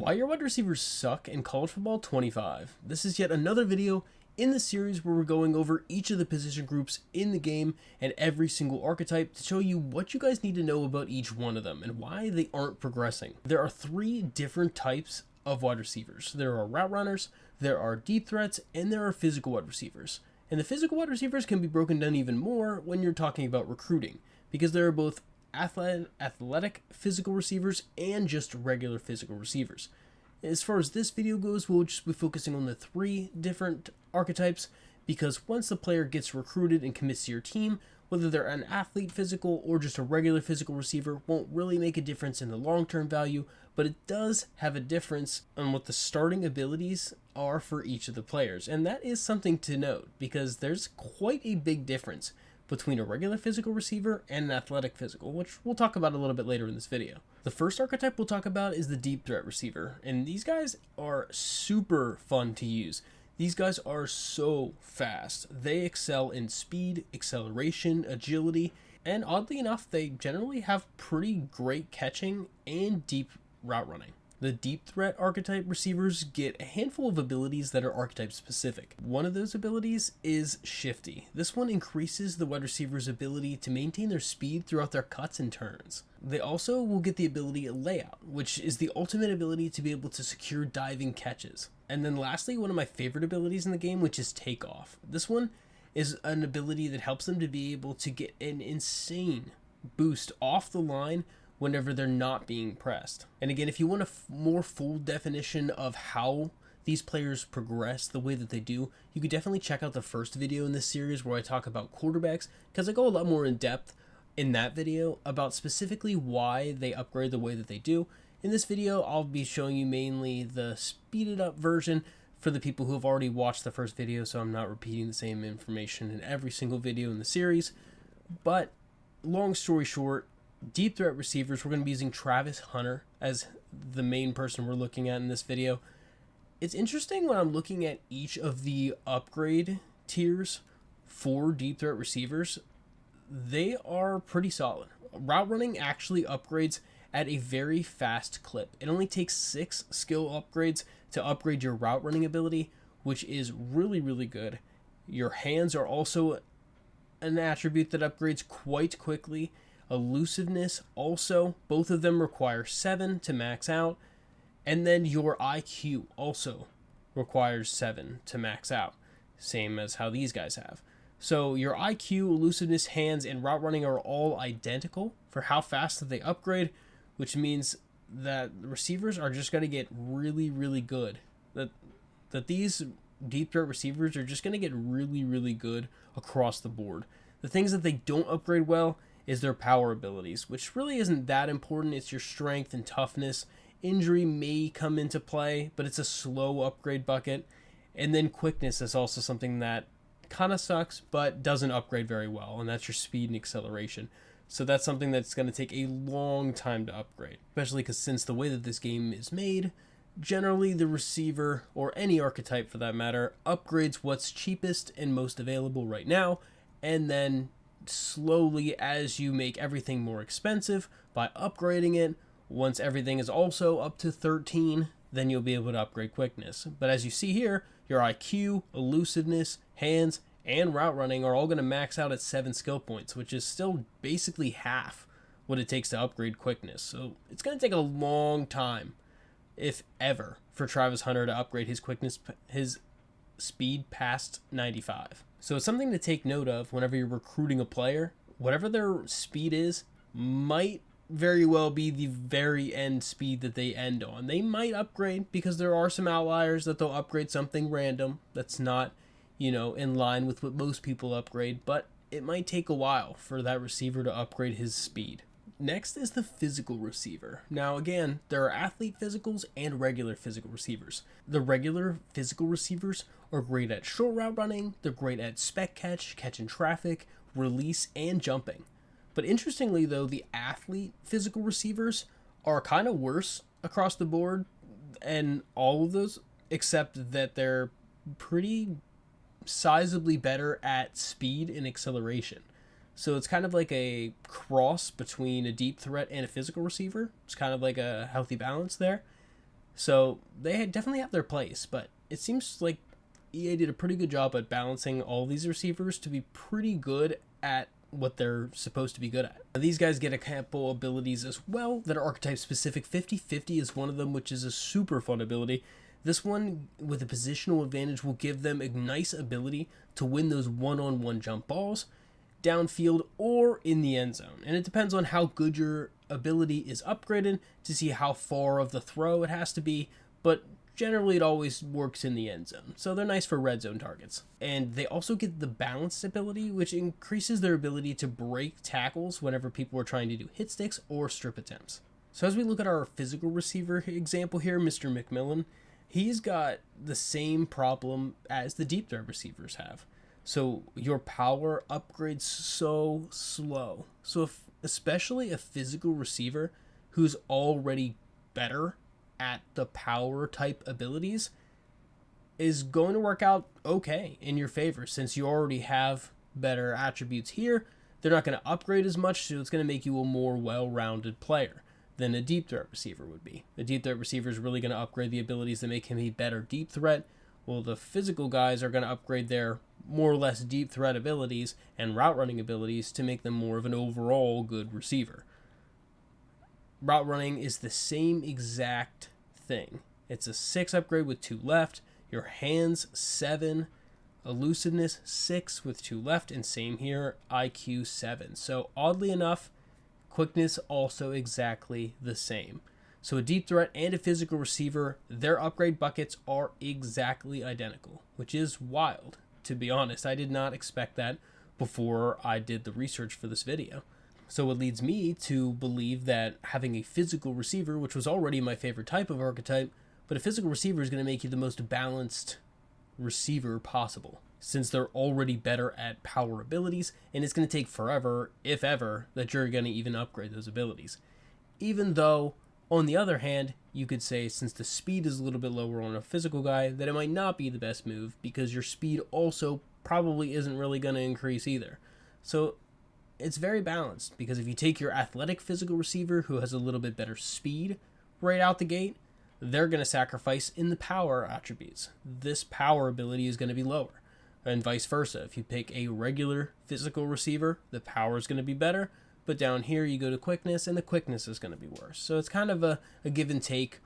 Why your wide receivers suck in college football 25. This is yet another video in the series where we're going over each of the position groups in the game and every single archetype to show you what you guys need to know about each one of them and why they aren't progressing. There are 3 different types of wide receivers. There are route runners, there are deep threats, and there are physical wide receivers. And the physical wide receivers can be broken down even more when you're talking about recruiting, because there are both athletic physical receivers and just regular physical receivers. As far as this video goes, we'll just be focusing on the 3 different archetypes, because once the player gets recruited and commits to your team, whether they're an athlete physical or just a regular physical receiver won't really make a difference in the long-term value, but it does have a difference on what the starting abilities are for each of the players. And that is something to note, because there's quite a big difference between a regular physical receiver and an athletic physical, which we'll talk about a little bit later in this video. The first archetype we'll talk about is the deep threat receiver, and these guys are super fun to use. These guys are so fast. They excel in speed, acceleration, agility, and oddly enough, they generally have pretty great catching and deep route running. The deep threat archetype receivers get a handful of abilities that are archetype specific. One of those abilities is shifty. This one increases the wide receiver's ability to maintain their speed throughout their cuts and turns. They also will get the ability layout, which is the ultimate ability to be able to secure diving catches. And then lastly, one of my favorite abilities in the game, which is takeoff. This one is an ability that helps them to be able to get an insane boost off the line whenever they're not being pressed. And again, if you want a more full definition of how these players progress the way that they do, you could definitely check out the first video in this series where I talk about quarterbacks, because I go a lot more in depth in that video about specifically why they upgrade the way that they do. In this video, I'll be showing you mainly the speeded up version for the people who have already watched the first video, so I'm not repeating the same information in every single video in the series. But long story short, deep threat receivers, we're going to be using Travis Hunter as the main person we're looking at in this video. It's interesting when I'm looking at each of the upgrade tiers for deep threat receivers, they are pretty solid. Route running actually upgrades at a very fast clip. It only takes 6 skill upgrades to upgrade your route running ability, which is really, really good. Your hands are also an attribute that upgrades quite quickly. Elusiveness also, both of them require 7 to max out, and then your IQ also requires 7 to max out, same as how these guys have. So your IQ, elusiveness, hands, and route running are all identical for how fast that they upgrade, which means that the receivers are just going to get really, really good. That these deep threat receivers are just going to get really, really good across the board. The things that they don't upgrade well is their power abilities, which really isn't that important. It's your strength and toughness. Injury may come into play, but it's a slow upgrade bucket. And then quickness is also something that kind of sucks, but doesn't upgrade very well, and that's your speed and acceleration. So that's something that's going to take a long time to upgrade, especially because since the way that this game is made, generally the receiver, or any archetype for that matter, upgrades what's cheapest and most available right now, and then slowly, as you make everything more expensive by upgrading it, once everything is also up to 13, then you'll be able to upgrade quickness. But as you see here, your IQ, elusiveness, hands, and route running are all going to max out at 7 skill points, which is still basically half what it takes to upgrade quickness. So it's going to take a long time, if ever, for Travis Hunter to upgrade his quickness, his speed past 95. So it's something to take note of whenever you're recruiting a player. Whatever their speed is might very well be the very end speed that they end on. They might upgrade, because there are some outliers that they'll upgrade something random that's not, in line with what most people upgrade, but it might take a while for that receiver to upgrade his speed. Next is the physical receiver. Now again, there are athlete physicals and regular physical receivers. The regular physical receivers are great at short route running, they're great at spec catch, catching traffic, release, and jumping. But interestingly though, the athlete physical receivers are kind of worse across the board, and all of those, except that they're pretty sizably better at speed and acceleration. So it's kind of like a cross between a deep threat and a physical receiver. It's kind of like a healthy balance there. So they definitely have their place, but it seems like EA did a pretty good job at balancing all these receivers to be pretty good at what they're supposed to be good at. Now, these guys get a couple abilities as well that are archetype specific. 50-50 is one of them, which is a super fun ability. This one, with a positional advantage, will give them a nice ability to win those one-on-one jump balls downfield or in the end zone. And it depends on how good your ability is upgraded to see how far of the throw it has to be, but generally it always works in the end zone. So they're nice for red zone targets. And they also get the balanced ability, which increases their ability to break tackles whenever people are trying to do hit sticks or strip attempts. So as we look at our physical receiver example here, Mr. McMillan, he's got the same problem as the deep threat receivers have. So your power upgrades so slow. So if, especially a physical receiver who's already better at the power type abilities is going to work out okay in your favor, since you already have better attributes here. They're not going to upgrade as much, so it's going to make you a more well-rounded player than a deep threat receiver would be. The deep threat receiver is really going to upgrade the abilities that make him a better deep threat, while the physical guys are going to upgrade their more or less deep threat abilities and route running abilities to make them more of an overall good receiver. Route running is the same exact thing. It's a 6 upgrade with 2 left, your hands 7, elusiveness 6 with 2 left, and same here, IQ 7. So oddly enough, quickness also exactly the same. So a deep threat and a physical receiver, their upgrade buckets are exactly identical, which is wild. To be honest, I did not expect that before I did the research for this video. So it leads me to believe that having a physical receiver, which was already my favorite type of archetype, but a physical receiver is going to make you the most balanced receiver possible, since they're already better at power abilities, and it's going to take forever, if ever, that you're going to even upgrade those abilities. Even though, on the other hand, you could say since the speed is a little bit lower on a physical guy, that it might not be the best move, because your speed also probably isn't really going to increase either. So it's very balanced, because if you take your athletic physical receiver who has a little bit better speed right out the gate, they're going to sacrifice in the power attributes. This power ability is going to be lower, and vice versa. If you pick a regular physical receiver, the power is going to be better, but down here you go to quickness, and the quickness is going to be worse. So it's kind of a give and take.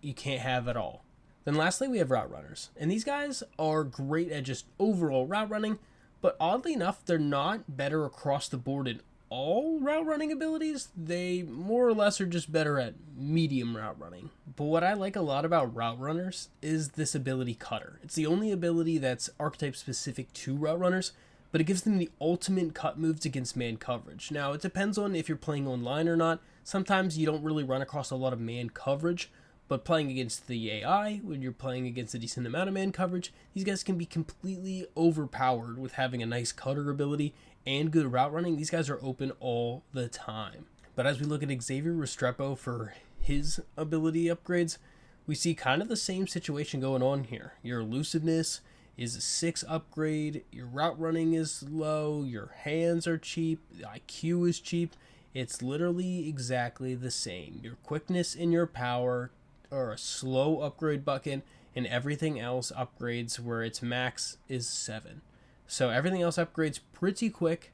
You can't have it all. Then lastly, we have route runners, and these guys are great at just overall route running, but oddly enough, they're not better across the board in all route running abilities. They more or less are just better at medium route running. But what I like a lot about route runners is this ability cutter. It's the only ability that's archetype specific to route runners, but it gives them the ultimate cut moves against man coverage. Now, it depends on if you're playing online or not. Sometimes you don't really run across a lot of man coverage, but playing against the AI, when you're playing against a decent amount of man coverage, these guys can be completely overpowered with having a nice cutter ability and good route running. These guys are open all the time. But as we look at Xavier Restrepo for his ability upgrades, we see kind of the same situation going on here. Your elusiveness is a 6 upgrade, your route running is low, your hands are cheap, the IQ is cheap. It's literally exactly the same. Your quickness and your power are a slow upgrade bucket, and everything else upgrades where its max is 7. So everything else upgrades pretty quick,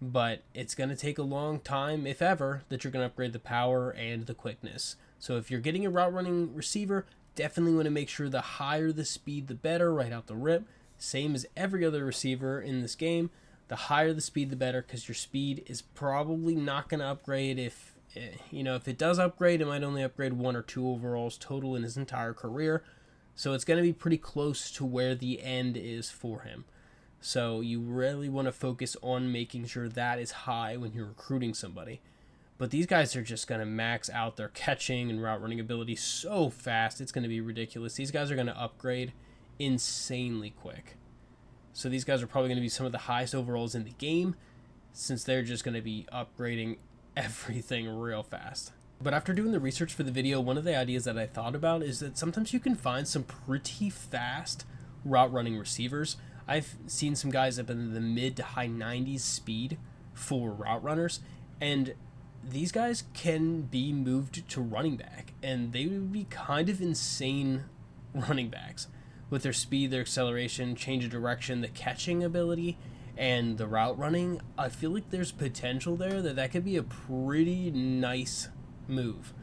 but it's going to take a long time, if ever, that you're going to upgrade the power and the quickness. So if you're getting a route running receiver, definitely want to make sure the higher the speed, the better right out the rip. Same as every other receiver in this game. The higher the speed, the better, because your speed is probably not going to upgrade. If it does upgrade, it might only upgrade 1 or 2 overalls total in his entire career. So it's going to be pretty close to where the end is for him. So you really want to focus on making sure that is high when you're recruiting somebody. But these guys are just going to max out their catching and route running ability so fast, it's going to be ridiculous. These guys are going to upgrade insanely quick. So these guys are probably going to be some of the highest overalls in the game, since they're just going to be upgrading everything real fast. But after doing the research for the video, one of the ideas that I thought about is that sometimes you can find some pretty fast route running receivers. I've seen some guys up in the mid to high 90s speed for route runners, and these guys can be moved to running back, and they would be kind of insane running backs with their speed, their acceleration, change of direction, the catching ability, and the route running. I feel like there's potential there that could be a pretty nice move.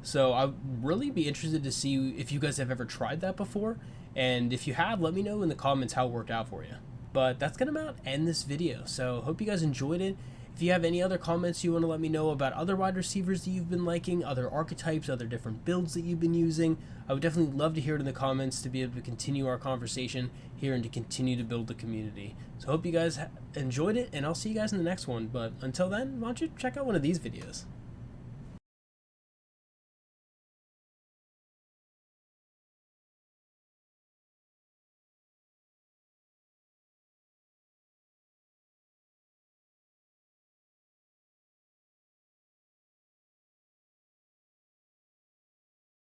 So I'd really be interested to see if you guys have ever tried that before, and if you have, let me know in the comments how it worked out for you. But that's going to about end this video, so hope you guys enjoyed it. If you have any other comments you want to let me know about other wide receivers that you've been liking, other archetypes, other different builds that you've been using, I would definitely love to hear it in the comments to be able to continue our conversation here and to continue to build the community. So hope you guys enjoyed it, and I'll see you guys in the next one. But until then, why don't you check out one of these videos.